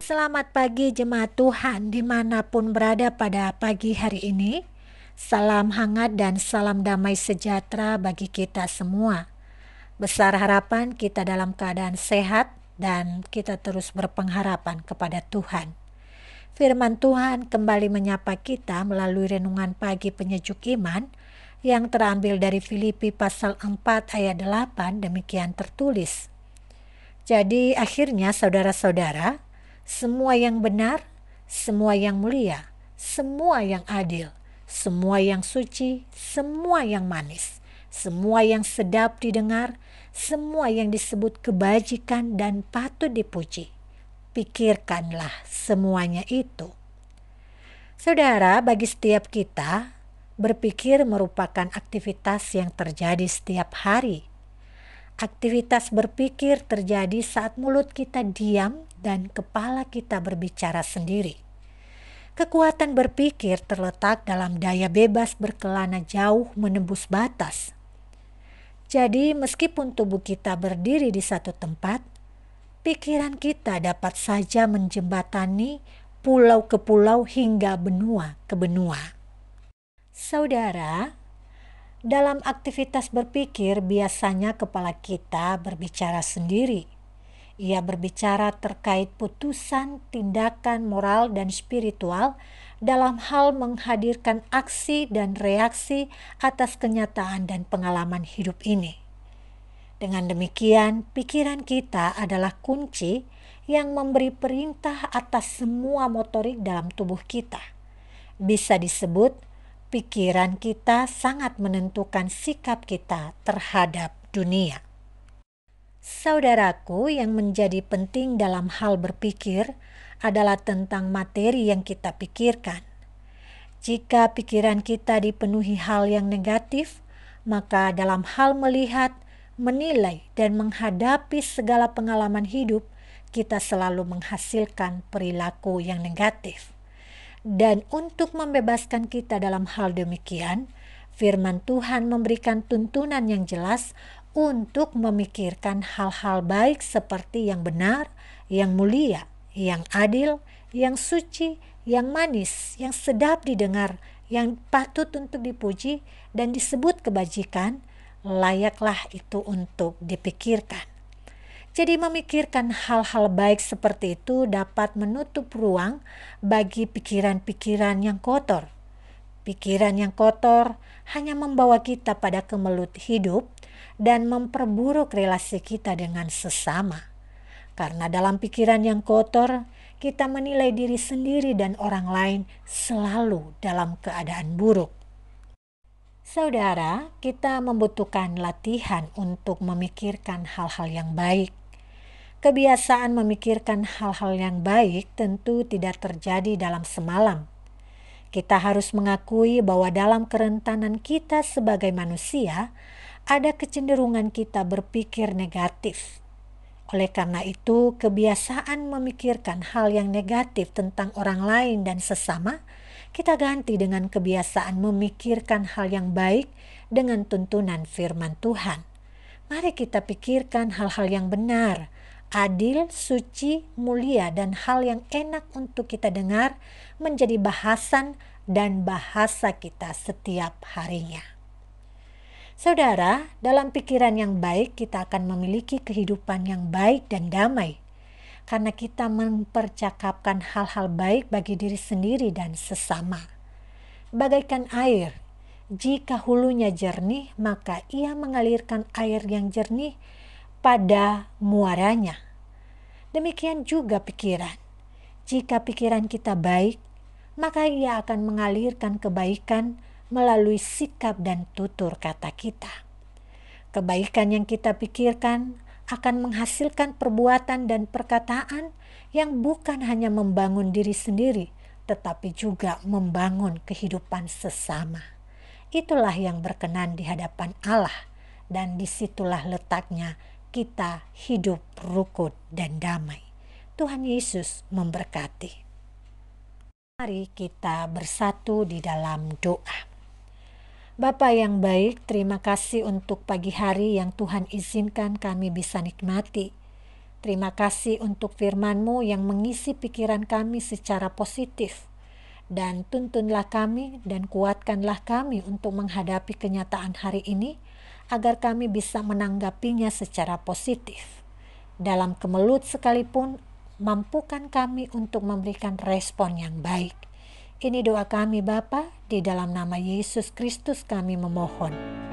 Selamat pagi jemaat Tuhan dimanapun berada pada pagi hari ini. Salam hangat dan salam damai sejahtera bagi kita semua. Besar harapan kita dalam keadaan sehat dan kita terus berpengharapan kepada Tuhan. Firman Tuhan kembali menyapa kita melalui renungan pagi penyejuk iman yang terambil dari Filipi pasal 4 ayat 8, demikian tertulis. Jadi akhirnya saudara-saudara, semua yang benar, semua yang mulia, semua yang adil, semua yang suci, semua yang manis, semua yang sedap didengar, semua yang disebut kebajikan dan patut dipuji, pikirkanlah semuanya itu. Saudara, bagi setiap kita, berpikir merupakan aktivitas yang terjadi setiap hari. Aktivitas berpikir terjadi saat mulut kita diam dan kepala kita berbicara sendiri. Kekuatan berpikir terletak dalam daya bebas berkelana jauh menembus batas. Jadi meskipun tubuh kita berdiri di satu tempat, pikiran kita dapat saja menjembatani pulau ke pulau hingga benua ke benua. Saudara, dalam aktivitas berpikir biasanya kepala kita berbicara sendiri. Ia berbicara terkait putusan, tindakan moral dan spiritual dalam hal menghadirkan aksi dan reaksi atas kenyataan dan pengalaman hidup ini. Dengan demikian, pikiran kita adalah kunci yang memberi perintah atas semua motorik dalam tubuh kita. Bisa disebut pikiran kita sangat menentukan sikap kita terhadap dunia. Saudaraku, yang menjadi penting dalam hal berpikir adalah tentang materi yang kita pikirkan. Jika pikiran kita dipenuhi hal yang negatif, maka dalam hal melihat, menilai, dan menghadapi segala pengalaman hidup, kita selalu menghasilkan perilaku yang negatif. Dan untuk membebaskan kita dalam hal demikian, firman Tuhan memberikan tuntunan yang jelas untuk memikirkan hal-hal baik seperti yang benar, yang mulia, yang adil, yang suci, yang manis, yang sedap didengar, yang patut untuk dipuji dan disebut kebajikan, layaklah itu untuk dipikirkan. Jadi memikirkan hal-hal baik seperti itu dapat menutup ruang bagi pikiran-pikiran yang kotor. Pikiran yang kotor hanya membawa kita pada kemelut hidup dan memperburuk relasi kita dengan sesama. Karena dalam pikiran yang kotor, kita menilai diri sendiri dan orang lain selalu dalam keadaan buruk. Saudara, kita membutuhkan latihan untuk memikirkan hal-hal yang baik. Kebiasaan memikirkan hal-hal yang baik tentu tidak terjadi dalam semalam. Kita harus mengakui bahwa dalam kerentanan kita sebagai manusia, ada kecenderungan kita berpikir negatif. Oleh karena itu, kebiasaan memikirkan hal yang negatif tentang orang lain dan sesama, kita ganti dengan kebiasaan memikirkan hal yang baik dengan tuntunan firman Tuhan. Mari kita pikirkan hal-hal yang benar, adil, suci, mulia, dan hal yang enak untuk kita dengar menjadi bahasan dan bahasa kita setiap harinya. Saudara, dalam pikiran yang baik kita akan memiliki kehidupan yang baik dan damai karena kita mempercakapkan hal-hal baik bagi diri sendiri dan sesama. Bagaikan air, jika hulunya jernih, maka ia mengalirkan air yang jernih pada muaranya. Demikian juga pikiran. Jika pikiran kita baik, maka ia akan mengalirkan kebaikan melalui sikap dan tutur kata kita. Kebaikan yang kita pikirkan akan menghasilkan perbuatan dan perkataan yang bukan hanya membangun diri sendiri, tetapi juga membangun kehidupan sesama. Itulah yang berkenan di hadapan Allah, dan disitulah letaknya kita hidup rukun dan damai. Tuhan Yesus memberkati. Mari kita bersatu di dalam doa. Bapa yang baik, terima kasih untuk pagi hari yang Tuhan izinkan kami bisa nikmati. terima kasih untuk firman-Mu yang mengisi pikiran kami secara positif. Dan tuntunlah kami dan kuatkanlah kami untuk menghadapi kenyataan hari ini, agar kami bisa menanggapinya secara positif. Dalam kemelut sekalipun, mampukan kami untuk memberikan respon yang baik. Ini doa kami Bapa, di dalam nama Yesus Kristus kami memohon.